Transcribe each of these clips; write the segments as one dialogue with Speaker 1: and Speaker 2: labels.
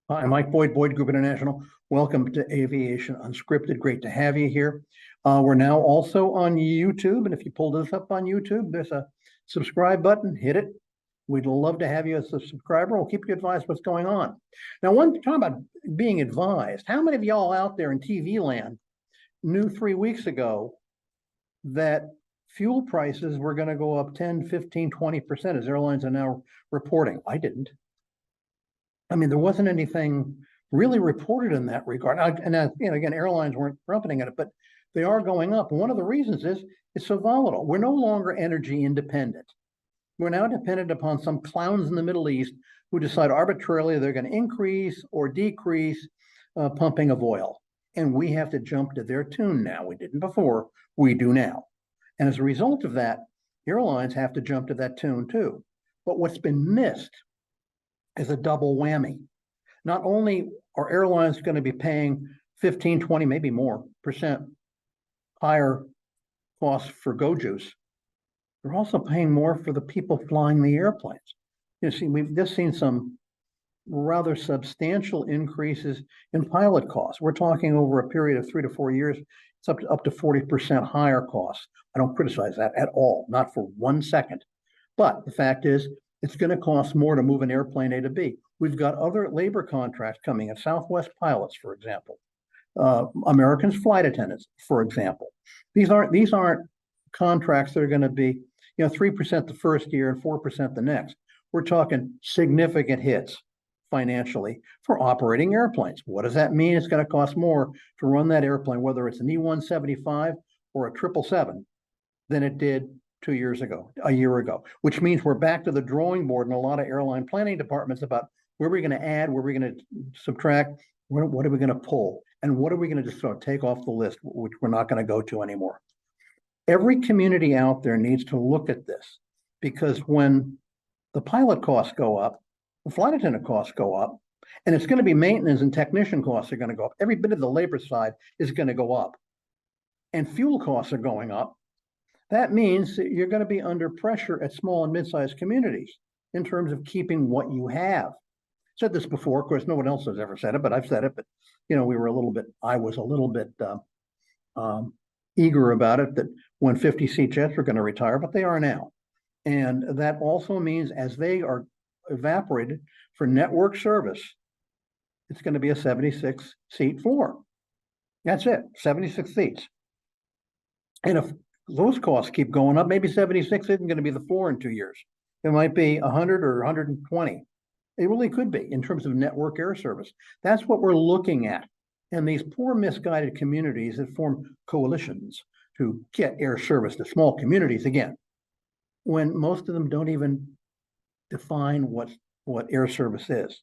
Speaker 1: Hi, Mike Boyd, Boyd Group International. Welcome to Aviation Unscripted. Great to have you here. We're now also on YouTube, and if you pull this up on YouTube, there's a subscribe button. Hit it. We'd love to have you as a subscriber. We'll keep you advised what's going on. Now, one talking about being advised. How many of y'all out there in TV land knew 3 weeks ago that fuel prices were going to go up 10, 15, 20% as airlines are now reporting? I didn't. I mean, there wasn't anything really reported in that regard. Again, airlines weren't trumpeting it, but they are going up. And one of the reasons is it's so volatile. We're no longer energy independent. We're now dependent upon some clowns in the Middle East who decide arbitrarily they're going to increase or decrease pumping of oil. And we have to jump to their tune now. We didn't before, we do now. And as a result of that, airlines have to jump to that tune too. But what's been missed is a double whammy. Not only are airlines going to be paying 15, 20, maybe more percent higher costs for go juice, they're also paying more for the people flying the airplanes. You see, we've just seen some rather substantial increases in pilot costs. We're talking over a period of 3 to 4 years, it's up to 40% higher costs. I don't criticize that at all, not for 1 second. But the fact is, it's going to cost more to move an airplane A to B. We've got other labor contracts coming in, Southwest pilots, for example, Americans flight attendants, for example. These aren't contracts that are going to be, 3% the first year and 4% the next. We're talking significant hits financially for operating airplanes. What does that mean? It's going to cost more to run that airplane, whether it's an E-175 or a 777, than it did 2 years ago, a year ago, which means we're back to the drawing board in a lot of airline planning departments about where we're going to add, where we're going to subtract, what are we going to pull, and what are we going to just sort of take off the list, which we're not going to go to anymore. Every community out there needs to look at this, because when the pilot costs go up, the flight attendant costs go up, and it's going to be maintenance and technician costs are going to go up. Every bit of the labor side is going to go up, and fuel costs are going up. That means that you're going to be under pressure at small and mid-sized communities in terms of keeping what you have. Said this before, of course, no one else has ever said it, but I've said it. But I was a little bit eager about it that when 50-seat jets were going to retire, but they are now. And that also means as they are evaporated for network service, it's going to be a 76-seat floor. That's it, 76 seats. And if those costs keep going up, maybe 76 isn't going to be the floor in 2 years. It might be 100 or 120. It really could be in terms of network air service. That's what we're looking at. And these poor, misguided communities that form coalitions to get air service to small communities, again, when most of them don't even define what air service is.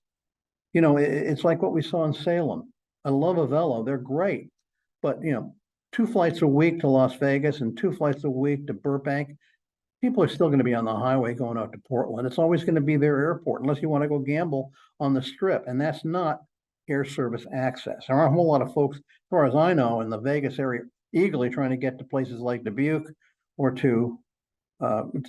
Speaker 1: It's like what we saw in Salem. I love Avelo. They're great. But, 2 flights a week to Las Vegas and 2 flights a week to Burbank, people are still going to be on the highway going out to Portland. It's always going to be their airport, unless you want to go gamble on the Strip. And that's not air service access. There are a whole lot of folks, as far as I know, in the Vegas area, eagerly trying to get to places like Dubuque or to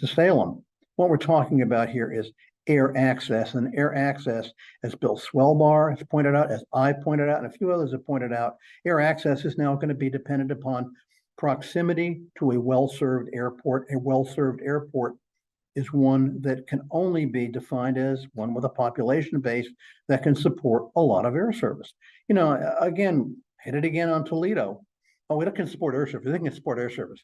Speaker 1: Salem. What we're talking about here is air access, and air access, as Bill Swellbar has pointed out, as I pointed out, and a few others have pointed out, air access is now going to be dependent upon proximity to a well-served airport. A well-served airport is one that can only be defined as one with a population base that can support a lot of air service. Again, hit it again on Toledo. Oh, we can support air service. They can support air service.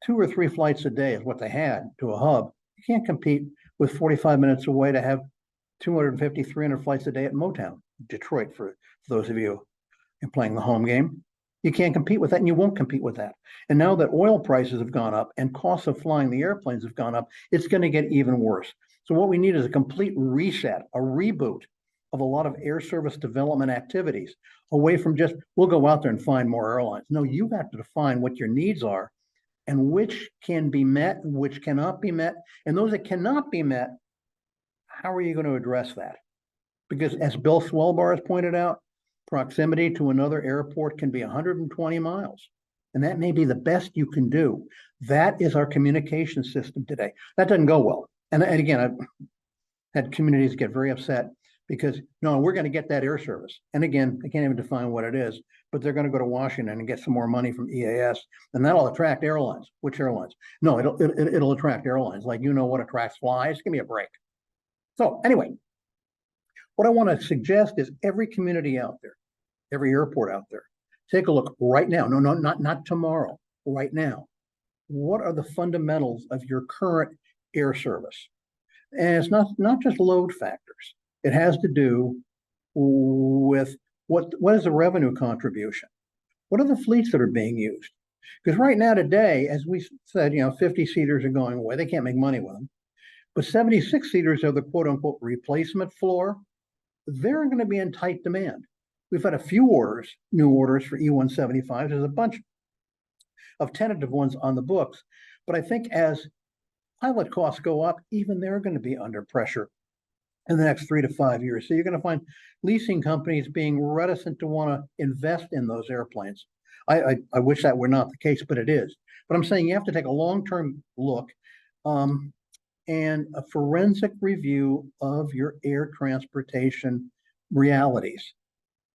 Speaker 1: 2 or 3 flights a day is what they had to a hub. You can't compete with 45 minutes away to have 250, 300 flights a day at Motown, Detroit, for those of you playing the home game. You can't compete with that, and you won't compete with that. And now that oil prices have gone up and costs of flying the airplanes have gone up, it's going to get even worse. So what we need is a complete reset, a reboot of a lot of air service development activities, away from just, we'll go out there and find more airlines. No, you have to define what your needs are and which can be met, which cannot be met. And those that cannot be met, how are you going to address that? Because as Bill Swellbar has pointed out, proximity to another airport can be 120 miles. And that may be the best you can do. That is our communication system today. That doesn't go well. And again, I've had communities get very upset because no, we're going to get that air service. And again, I can't even define what it is, but they're going to go to Washington and get some more money from EAS, and that'll attract airlines. Which airlines? No, it'll attract airlines. Like, you know what attracts flies? Give me a break. So anyway, what I want to suggest is every community out there, every airport out there, take a look right now. No, not tomorrow, right now. What are the fundamentals of your current air service? And it's not just load factors. It has to do with what is the revenue contribution? What are the fleets that are being used? Because right now today, as we said, 50-seaters are going away. They can't make money with them. But 76-seaters are the quote unquote replacement floor. They're going to be in tight demand. We've had a few new orders for E175s. There's a bunch of tentative ones on the books. But I think as pilot costs go up, even they're going to be under pressure in the next 3 to 5 years. So you're going to find leasing companies being reticent to want to invest in those airplanes. I wish that were not the case, but it is. But I'm saying you have to take a long-term look and a forensic review of your air transportation realities.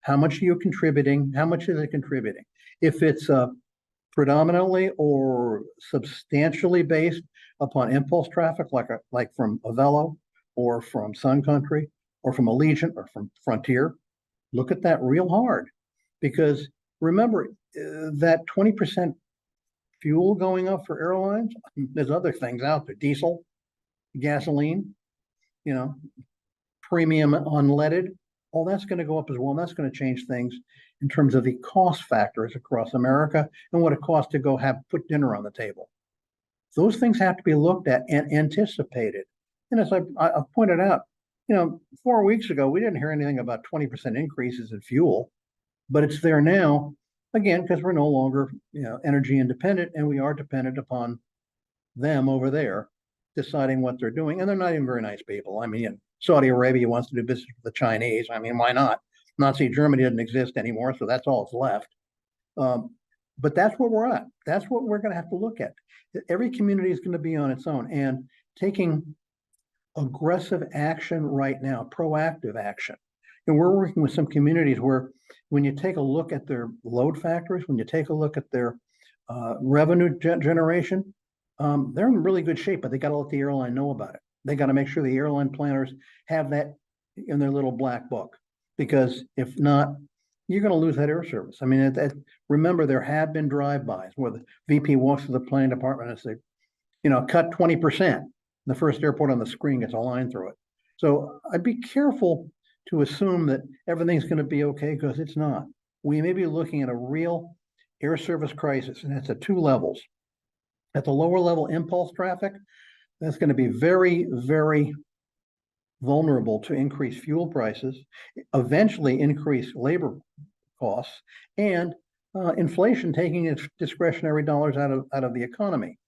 Speaker 1: How much are you contributing? How much is it contributing? If it's predominantly or substantially based upon impulse traffic, like from Avello or from Sun Country or from Allegiant or from Frontier, look at that real hard. Because remember that 20% fuel going up for airlines, there's other things out there, diesel, gasoline, premium unleaded, all that's going to go up as well. And that's going to change things in terms of the cost factors across America and what it costs to go put dinner on the table. Those things have to be looked at and anticipated. And as I pointed out, 4 weeks ago, we didn't hear anything about 20% increases in fuel, but it's there now, again, because we're no longer, energy independent, and we are dependent upon them over there deciding what they're doing. And they're not even very nice people. I mean, Saudi Arabia wants to do business with the Chinese. I mean, why not? Nazi Germany doesn't exist anymore, so that's all that's left. But that's where we're at. That's what we're going to have to look at. Every community is going to be on its own, and taking aggressive action right now, proactive action. And we're working with some communities where when you take a look at their load factors, when you take a look at their revenue generation, they're in really good shape, but they got to let the airline know about it. They got to make sure the airline planners have that in their little black book, because if not, you're going to lose that air service. I mean, remember, there have been drive-bys where the VP walks to the planning department and says, cut 20%. The first airport on the screen gets a line through it. So I'd be careful to assume that everything's going to be okay, because it's not. We may be looking at a real air service crisis, and it's at 2 levels. At the lower level, impulse traffic, that's going to be very, very vulnerable to increased fuel prices, eventually increase labor costs, and inflation taking its discretionary dollars out of the economy.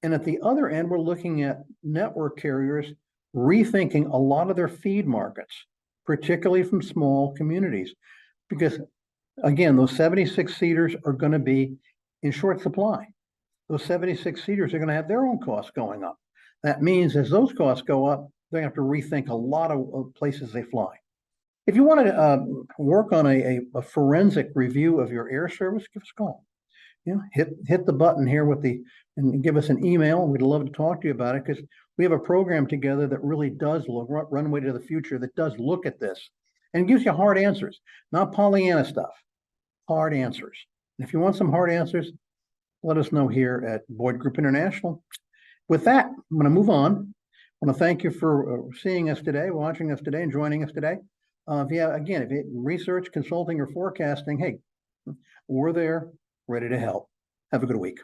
Speaker 1: And at the other end, we're looking at network carriers rethinking a lot of their feed markets, particularly from small communities, because again, those 76-seaters are going to be in short supply. Those 76-seaters are going to have their own costs going up. That means as those costs go up, they have to rethink a lot of places they fly. If you want to work on a forensic review of your air service, give us a call. Hit the button here and give us an email. We'd love to talk to you about it, because we have a program together that really does look runway to the future, that does look at this and gives you hard answers, not Pollyanna stuff, hard answers. And if you want some hard answers, let us know here at Boyd Group International. With that, I'm going to move on. I want to thank you for seeing us today, watching us today, and joining us today. If you research, consulting, or forecasting, hey, we're there, ready to help. Have a good week.